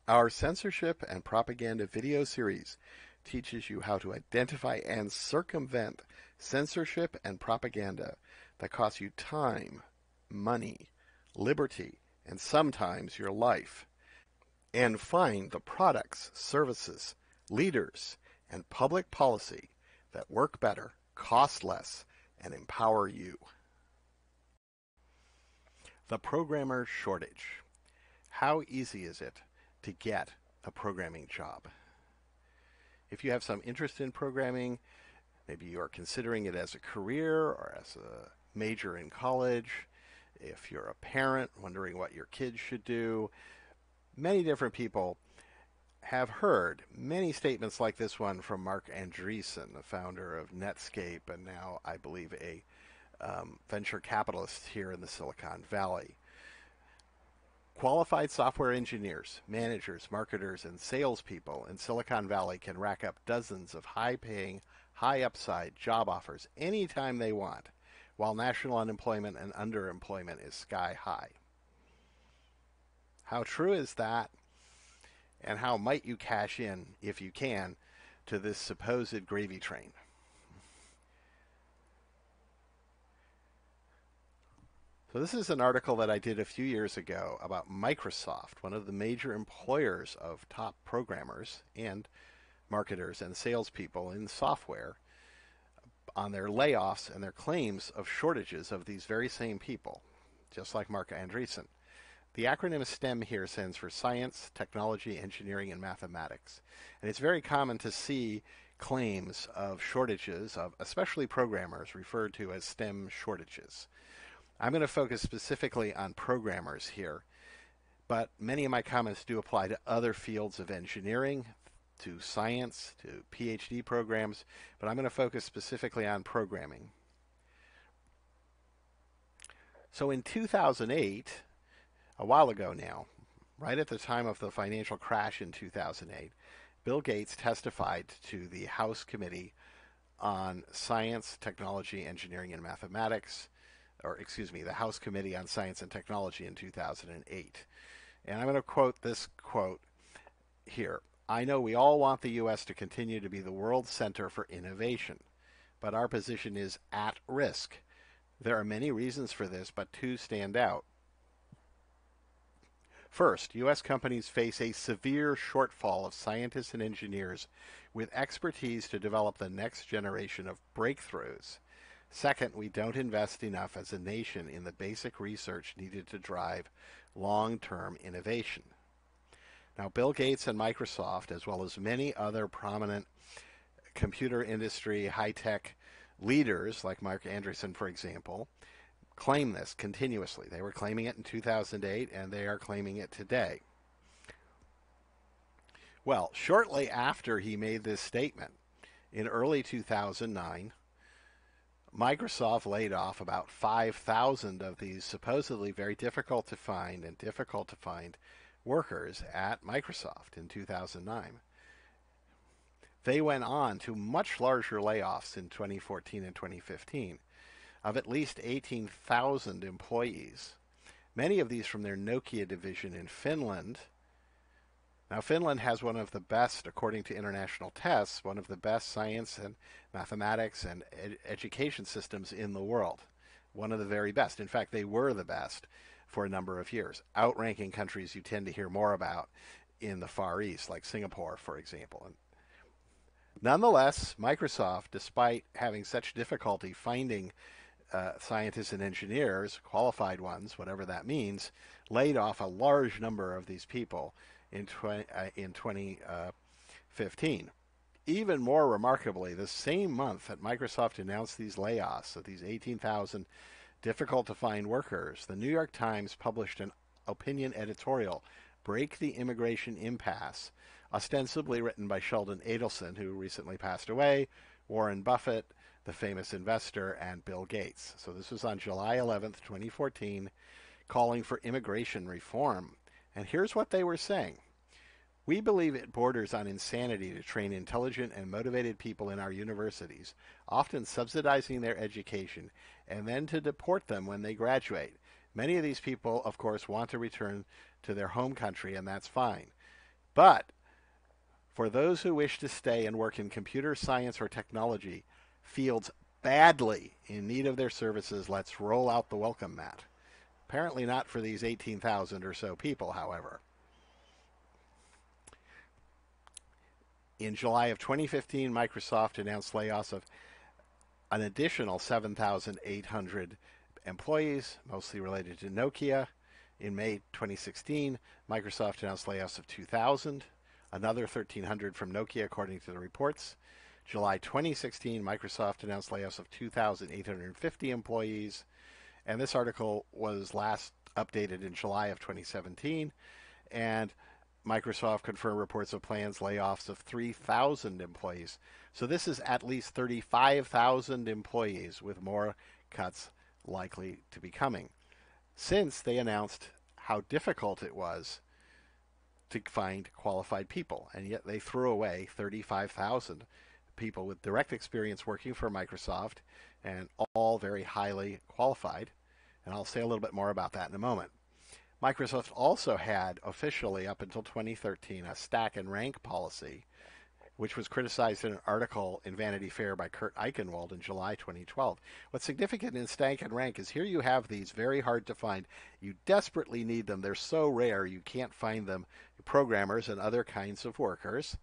Our censorship and propaganda video series teaches you how to identify and circumvent censorship and propaganda that cost you time, money, liberty, and sometimes your life, and find the products, services, leaders, and public policy that work better, cost less, and empower you. The programmer shortage. How easy is it to get a programming job? If you have some interest in programming, maybe you are considering it as a career or as a major in college. If you're a parent wondering what your kids should do, many different people have heard many statements like this one from Marc Andreessen, the founder of Netscape and now, I believe, a venture capitalist here in the Silicon Valley. Qualified software engineers, managers, marketers, and salespeople in Silicon Valley can rack up dozens of high-paying, high-upside job offers anytime they want, while national unemployment and underemployment is sky high. How true is that? And how might you cash in, if you can, to this supposed gravy train? So this is an article that I did a few years ago about Microsoft, one of the major employers of top programmers and marketers and salespeople in software, on their layoffs and their claims of shortages of these very same people, just like Marc Andreessen. The acronym STEM here stands for Science, Technology, Engineering, and Mathematics. And it's very common to see claims of shortages of especially programmers referred to as STEM shortages. I'm going to focus specifically on programmers here, but many of my comments do apply to other fields of engineering, to science, to Ph.D. programs, but I'm going to focus specifically on programming. So in 2008, a while ago now, right at the time of the financial crash in 2008, Bill Gates testified to the House Committee on Science, Technology, Engineering, and Mathematics, the House Committee on Science and Technology in 2008. And I'm going to quote this quote here. I know we all want the U.S. to continue to be the world center for innovation, but our position is at risk. There are many reasons for this, but two stand out. First, U.S. companies face a severe shortfall of scientists and engineers with expertise to develop the next generation of breakthroughs. Second, we don't invest enough as a nation in the basic research needed to drive long-term innovation. Now, Bill Gates and Microsoft, as well as many other prominent computer industry high-tech leaders, like Marc Andreessen, for example, claim this continuously. They were claiming it in 2008, and they are claiming it today. Well, shortly after he made this statement, in early 2009, Microsoft laid off about 5,000 of these supposedly very difficult to find workers at Microsoft in 2009. They went on to much larger layoffs in 2014 and 2015 of at least 18,000 employees, many of these from their Nokia division in Finland. Now, Finland has one of the best, according to international tests, one of the best science and mathematics and education systems in the world. One of the very best. In fact, they were the best for a number of years, outranking countries you tend to hear more about in the Far East, like Singapore, for example. And nonetheless, Microsoft, despite having such difficulty finding scientists and engineers, qualified ones, whatever that means, laid off a large number of these people in 2015. Even more remarkably, the same month that Microsoft announced these layoffs of these 18,000 difficult-to-find workers, the New York Times published an opinion editorial, Break the Immigration Impasse, ostensibly written by Sheldon Adelson, who recently passed away, Warren Buffett, the famous investor, and Bill Gates. So this was on July 11th, 2014, calling for immigration reform. And here's what they were saying. We believe it borders on insanity to train intelligent and motivated people in our universities, often subsidizing their education, and then to deport them when they graduate. Many of these people, of course, want to return to their home country, and that's fine. But for those who wish to stay and work in computer science or technology fields badly in need of their services, let's roll out the welcome mat. Apparently not for these 18,000 or so people, however. In July of 2015, Microsoft announced layoffs of an additional 7,800 employees, mostly related to Nokia. In May 2016, Microsoft announced layoffs of 2,000, another 1,300 from Nokia, according to the reports. July 2016, Microsoft announced layoffs of 2,850 employees, and this article was last updated in July of 2017, and Microsoft confirmed reports of plans layoffs of 3,000 employees. So this is at least 35,000 employees, with more cuts likely to be coming, since they announced how difficult it was to find qualified people. And yet they threw away 35,000 people with direct experience working for Microsoft, and all very highly qualified. And I'll say a little bit more about that in a moment. Microsoft also had officially, up until 2013, a stack and rank policy, which was criticized in an article in Vanity Fair by Kurt Eichenwald in July 2012. What's significant in stack and rank is here you have these very hard to find. You desperately need them. They're so rare you can't find them, programmers and other kinds of workers.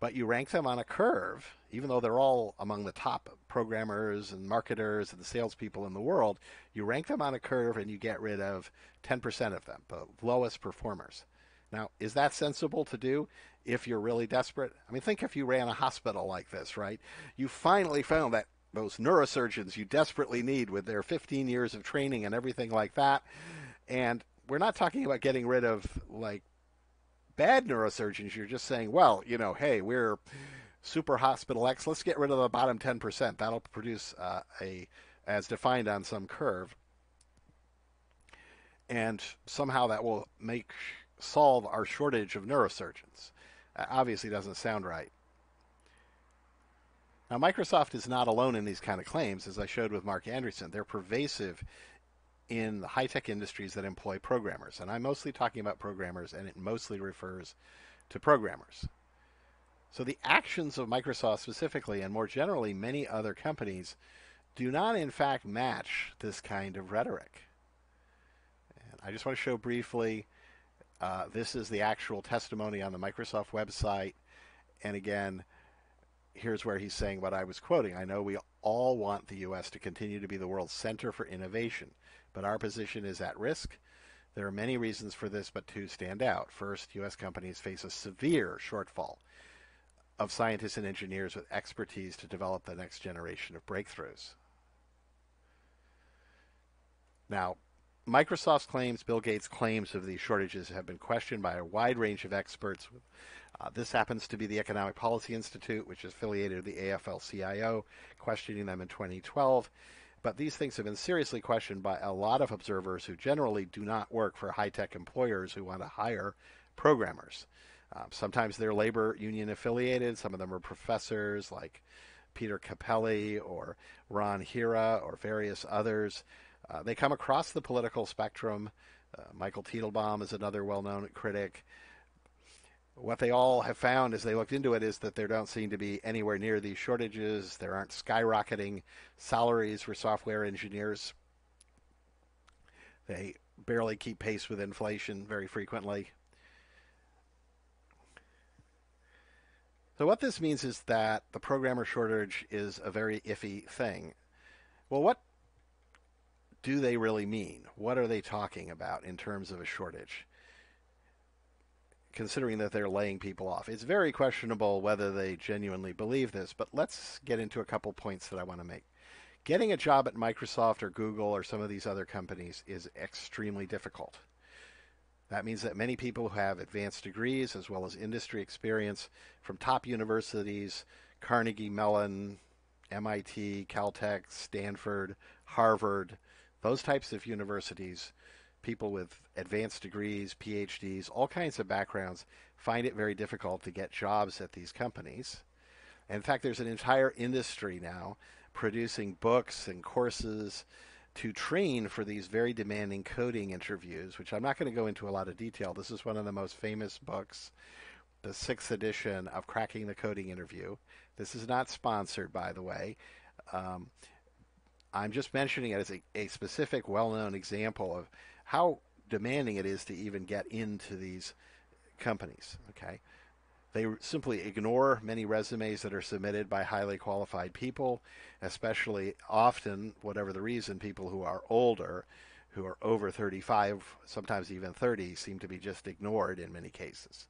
But you rank them on a curve, even though they're all among the top programmers and marketers and salespeople in the world. You rank them on a curve and you get rid of 10% of them, the lowest performers. Now, is that sensible to do if you're really desperate? I mean, think if you ran a hospital like this, right? You finally found that those neurosurgeons you desperately need with their 15 years of training and everything like that. And we're not talking about getting rid of, like, bad neurosurgeons. You're just saying, well, hey, we're super hospital X. Let's get rid of the bottom 10%. That'll produce as defined on some curve. And somehow that will solve our shortage of neurosurgeons. Obviously doesn't sound right. Now, Microsoft is not alone in these kind of claims, as I showed with Marc Andreessen. They're pervasive in the high-tech industries that employ programmers. And I'm mostly talking about programmers, and it mostly refers to programmers. So the actions of Microsoft specifically, and more generally many other companies, do not in fact match this kind of rhetoric. And I just want to show briefly, this is the actual testimony on the Microsoft website. And again, here's where he's saying what I was quoting. I know we all want the U.S. to continue to be the world's center for innovation, but our position is at risk. There are many reasons for this, but two stand out. First, U.S. companies face a severe shortfall of scientists and engineers with expertise to develop the next generation of breakthroughs. Now, Microsoft's claims, Bill Gates' claims of these shortages have been questioned by a wide range of experts. This happens to be the Economic Policy Institute, which is affiliated with the AFL-CIO, questioning them in 2012. But these things have been seriously questioned by a lot of observers who generally do not work for high-tech employers who want to hire programmers. Sometimes they're labor union affiliated. Some of them are professors like Peter Capelli or Ron Hira or various others. They come across the political spectrum. Michael Teitelbaum is another well-known critic. What they all have found as they looked into it is that there don't seem to be anywhere near these shortages. There aren't skyrocketing salaries for software engineers. They barely keep pace with inflation very frequently. So what this means is that the programmer shortage is a very iffy thing. Well, what do they really mean? What are they talking about in terms of a shortage? Considering that they're laying people off. It's very questionable whether they genuinely believe this, but let's get into a couple points that I want to make. Getting a job at Microsoft or Google or some of these other companies is extremely difficult. That means that many people who have advanced degrees as well as industry experience from top universities, Carnegie Mellon, MIT, Caltech, Stanford, Harvard, those types of universities, people with advanced degrees, Ph.D s, all kinds of backgrounds, find it very difficult to get jobs at these companies. In fact, there's an entire industry now producing books and courses to train for these very demanding coding interviews, which I'm not going to go into a lot of detail. This is one of the most famous books, the sixth edition of Cracking the Coding Interview. This is not sponsored, by the way. Um, I'm just mentioning it as a specific, well-known example of how demanding it is to even get into these companies. Okay, they simply ignore many resumes that are submitted by highly qualified people, especially often, whatever the reason, people who are older, who are over 35, sometimes even 30, seem to be just ignored in many cases.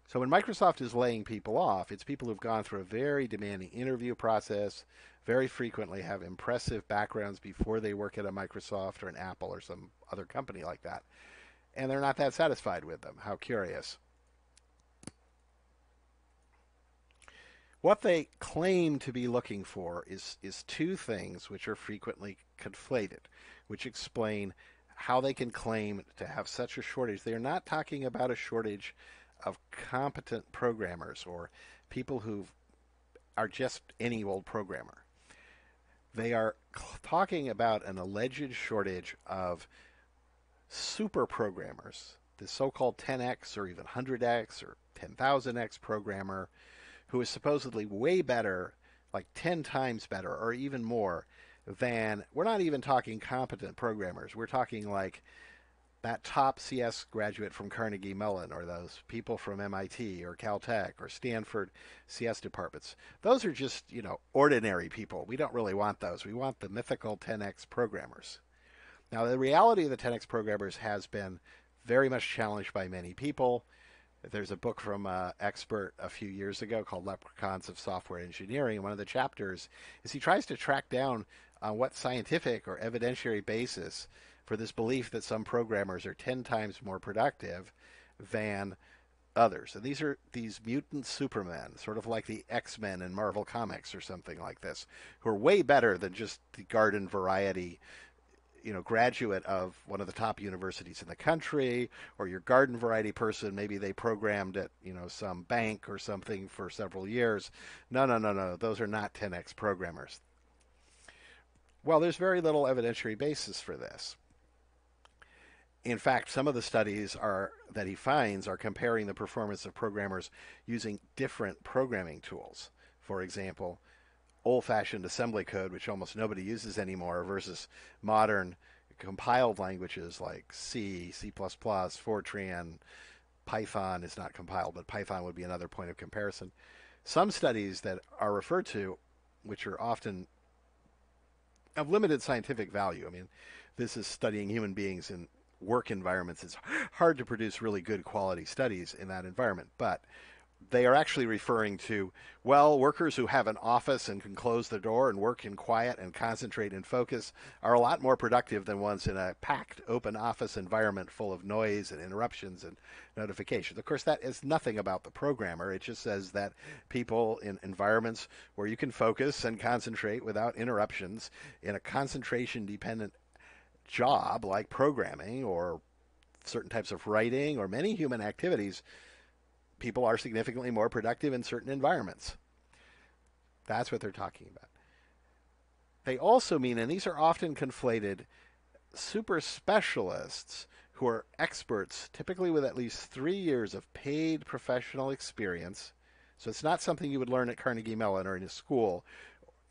So when Microsoft is laying people off, it's people who've gone through a very demanding interview process, very frequently have impressive backgrounds before they work at a Microsoft or an Apple or some other company like that, and they're not that satisfied with them. How curious. What they claim to be looking for is two things which are frequently conflated, which explain how they can claim to have such a shortage. They are not talking about a shortage of competent programmers or people who are just any old programmer. They are talking about an alleged shortage of super programmers, the so-called 10x or even 100x or 10,000x programmer who is supposedly way better, like 10 times better or even more than, we're not even talking competent programmers. We're talking like that top CS graduate from Carnegie Mellon or those people from MIT or Caltech or Stanford CS departments. Those are just, ordinary people. We don't really want those. We want the mythical 10x programmers. Now, the reality of the 10x programmers has been very much challenged by many people. There's a book from an expert a few years ago called Leprechauns of Software Engineering. One of the chapters is he tries to track down on what scientific or evidentiary basis for this belief that some programmers are 10 times more productive than others. And these are these mutant supermen, sort of like the X-Men in Marvel Comics or something like this, who are way better than just the garden variety graduate of one of the top universities in the country, or your garden variety person. Maybe they programmed at, some bank or something for several years. No. Those are not 10x programmers. Well, there's very little evidentiary basis for this. In fact, some of the studies that he finds are comparing the performance of programmers using different programming tools. For example, old-fashioned assembly code, which almost nobody uses anymore, versus modern compiled languages like C, C++, Fortran, Python is not compiled, but Python would be another point of comparison. Some studies that are referred to, which are often of limited scientific value. I mean, this is studying human beings in work environments. It's hard to produce really good quality studies in that environment, but they are actually referring to, workers who have an office and can close the door and work in quiet and concentrate and focus are a lot more productive than ones in a packed open office environment full of noise and interruptions and notifications. Of course, that is nothing about the programmer. It just says that people in environments where you can focus and concentrate without interruptions in a concentration-dependent job like programming or certain types of writing or many human activities, people are significantly more productive in certain environments. That's what they're talking about. They also mean, and these are often conflated, super specialists who are experts, typically with at least 3 years of paid professional experience. So it's not something you would learn at Carnegie Mellon or in a school.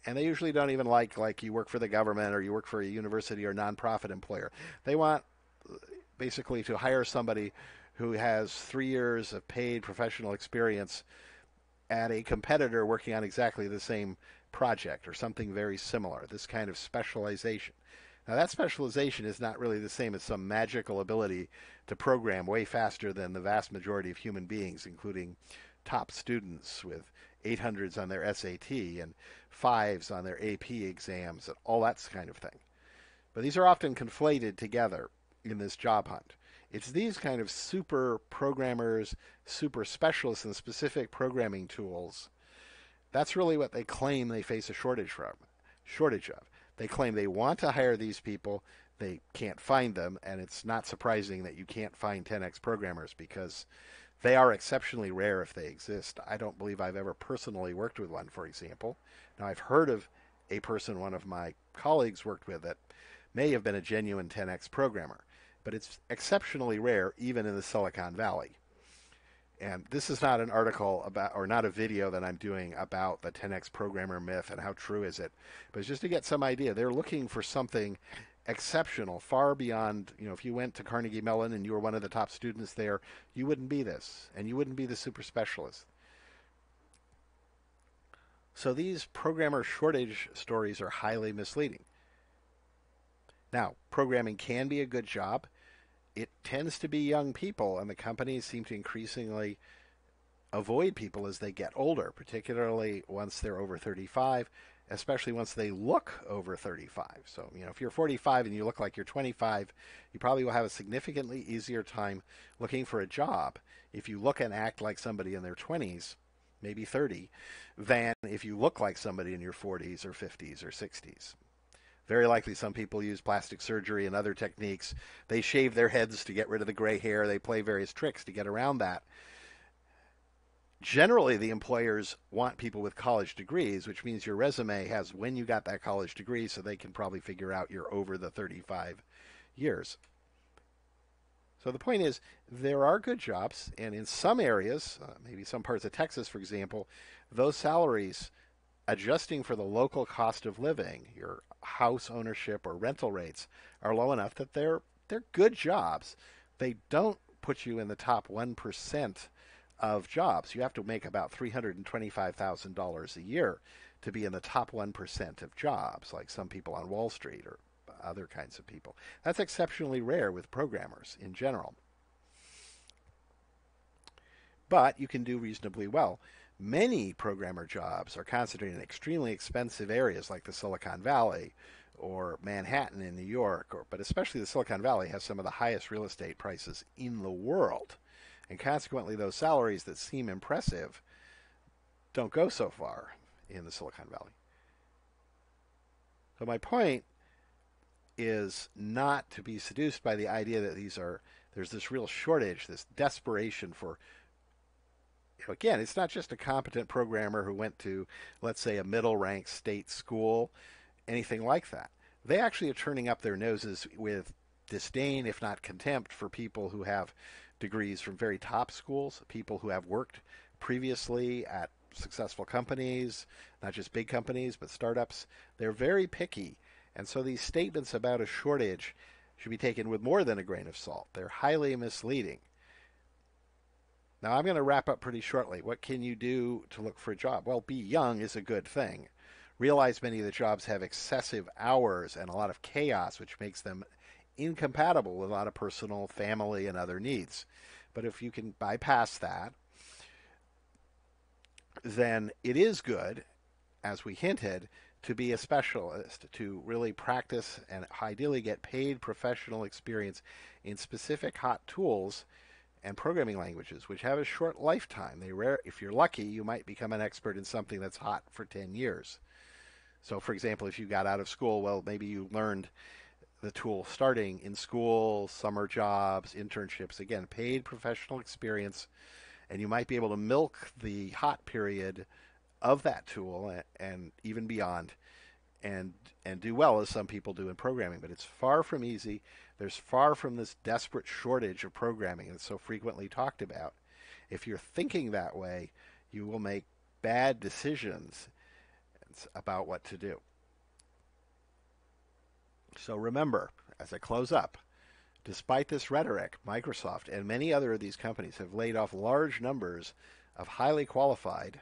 And they usually don't even like you work for the government or you work for a university or nonprofit employer. They want basically to hire somebody who has 3 years of paid professional experience at a competitor working on exactly the same project or something very similar, this kind of specialization. Now, that specialization is not really the same as some magical ability to program way faster than the vast majority of human beings, including top students with 800s on their SAT and 5s on their AP exams and all that kind of thing. But these are often conflated together in this job hunt. It's these kind of super programmers, super specialists in specific programming tools. That's really what they claim they face a shortage of. They claim they want to hire these people. They can't find them, and it's not surprising that you can't find 10x programmers because they are exceptionally rare if they exist. I don't believe I've ever personally worked with one, for example. Now, I've heard of a person one of my colleagues worked with that may have been a genuine 10x programmer, but it's exceptionally rare even in the Silicon Valley. And this is not an article about, or not a video that I'm doing about the 10x programmer myth and how true is it, but it's just to get some idea. They're looking for something exceptional, far beyond, if you went to Carnegie Mellon and you were one of the top students there, you wouldn't be this, and you wouldn't be the super specialist. So these programmer shortage stories are highly misleading. Now, programming can be a good job. It tends to be young people, and the companies seem to increasingly avoid people as they get older, particularly once they're over 35, especially once they look over 35. So, if you're 45 and you look like you're 25, you probably will have a significantly easier time looking for a job if you look and act like somebody in their 20s, maybe 30, than if you look like somebody in your 40s or 50s or 60s. Very likely some people use plastic surgery and other techniques. They shave their heads to get rid of the gray hair. They play various tricks to get around that. Generally, the employers want people with college degrees, which means your resume has when you got that college degree, so they can probably figure out you're over the 35 years. So the point is, there are good jobs, and in some areas, maybe some parts of Texas, for example, those salaries, adjusting for the local cost of living, your house ownership or rental rates, are low enough that they're good jobs. They don't put you in the top 1% of jobs. You have to make about $325,000 a year to be in the top 1% of jobs, like some people on Wall Street or other kinds of people. That's exceptionally rare with programmers in general. But you can do reasonably well. Many programmer jobs are concentrated in extremely expensive areas like the Silicon Valley or Manhattan in New York, but especially the Silicon Valley has some of the highest real estate prices in the world. And consequently, those salaries that seem impressive don't go so far in the Silicon Valley. So my point is not to be seduced by the idea that there's this real shortage, this desperation for, again, it's not just a competent programmer who went to, let's say, a middle-ranked state school, anything like that. They actually are turning up their noses with disdain, if not contempt, for people who have degrees from very top schools, people who have worked previously at successful companies, not just big companies, but startups. They're very picky. And so these statements about a shortage should be taken with more than a grain of salt. They're highly misleading. Now, I'm going to wrap up pretty shortly. What can you do to look for a job? Well, be young is a good thing. Realize many of the jobs have excessive hours and a lot of chaos, which makes them incompatible with a lot of personal, family, and other needs. But if you can bypass that, then it is good, as we hinted, to be a specialist, to really practice and ideally get paid professional experience in specific hot tools and programming languages, which have a short lifetime. If you're lucky, you might become an expert in something that's hot for 10 years. So, for example, if you got out of school, well, maybe you learned the tool starting in school, summer jobs, internships, again, paid professional experience, and you might be able to milk the hot period of that tool and even beyond and do well, as some people do in programming. But it's far from easy. There's far from this desperate shortage of programming that's so frequently talked about. If you're thinking that way, you will make bad decisions about what to do. So remember, as I close up, despite this rhetoric, Microsoft and many other of these companies have laid off large numbers of highly qualified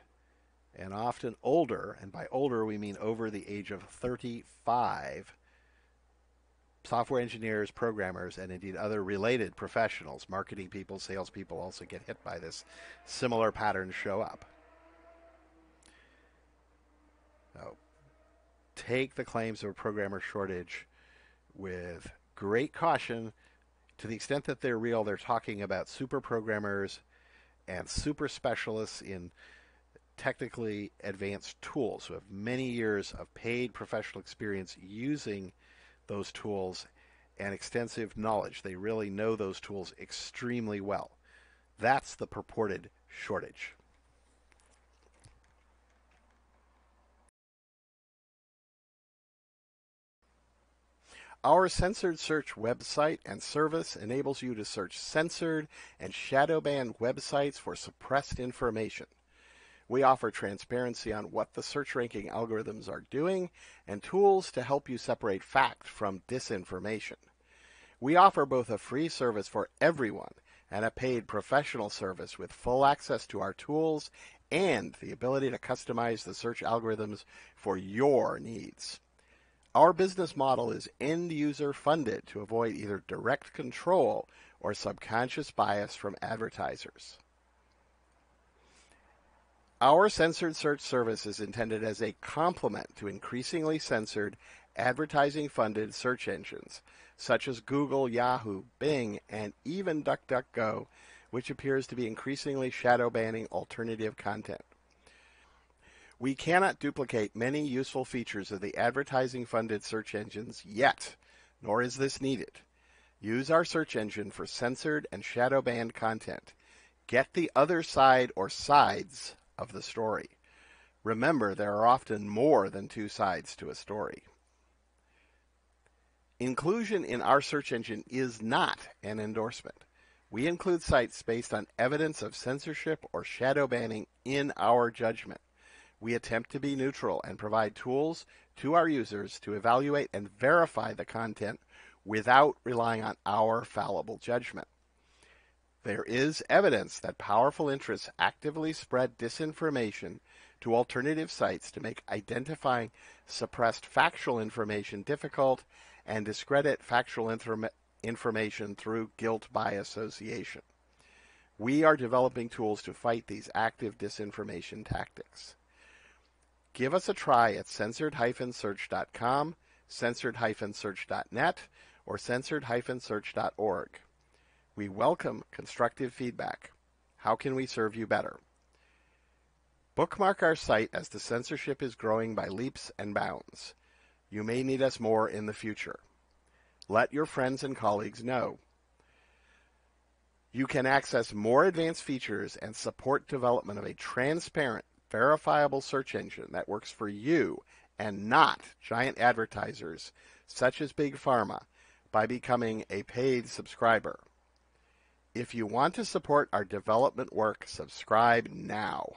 and often older, and by older we mean over the age of 35, software engineers, programmers, and indeed other related professionals. Marketing people, salespeople also get hit by this. Similar patterns show up. So take the claims of a programmer shortage with great caution. To the extent that they're real, they're talking about super programmers and super specialists in technically advanced tools who have many years of paid professional experience using those tools and extensive knowledge. They really know those tools extremely well. That's the purported shortage. Our censored search website and service enables you to search censored and shadow banned websites for suppressed information. We offer transparency on what the search ranking algorithms are doing and tools to help you separate fact from disinformation. We offer both a free service for everyone and a paid professional service with full access to our tools and the ability to customize the search algorithms for your needs. Our business model is end-user funded to avoid either direct control or subconscious bias from advertisers. Our censored search service is intended as a complement to increasingly censored advertising-funded search engines, such as Google, Yahoo, Bing, and even DuckDuckGo, which appears to be increasingly shadow banning alternative content. We cannot duplicate many useful features of the advertising-funded search engines yet, nor is this needed. Use our search engine for censored and shadow banned content. Get the other side or sides of the story. Remember, there are often more than two sides to a story. Inclusion in our search engine is not an endorsement. We include sites based on evidence of censorship or shadow banning in our judgment. We attempt to be neutral and provide tools to our users to evaluate and verify the content without relying on our fallible judgment. There is evidence that powerful interests actively spread disinformation to alternative sites to make identifying suppressed factual information difficult and discredit factual information through guilt by association. We are developing tools to fight these active disinformation tactics. Give us a try at censored-search.com, censored-search.net, or censored-search.org. We welcome constructive feedback. How can we serve you better? Bookmark our site as the censorship is growing by leaps and bounds. You may need us more in the future. Let your friends and colleagues know. You can access more advanced features and support development of a transparent, verifiable search engine that works for you and not giant advertisers such as Big Pharma by becoming a paid subscriber. If you want to support our development work, subscribe now.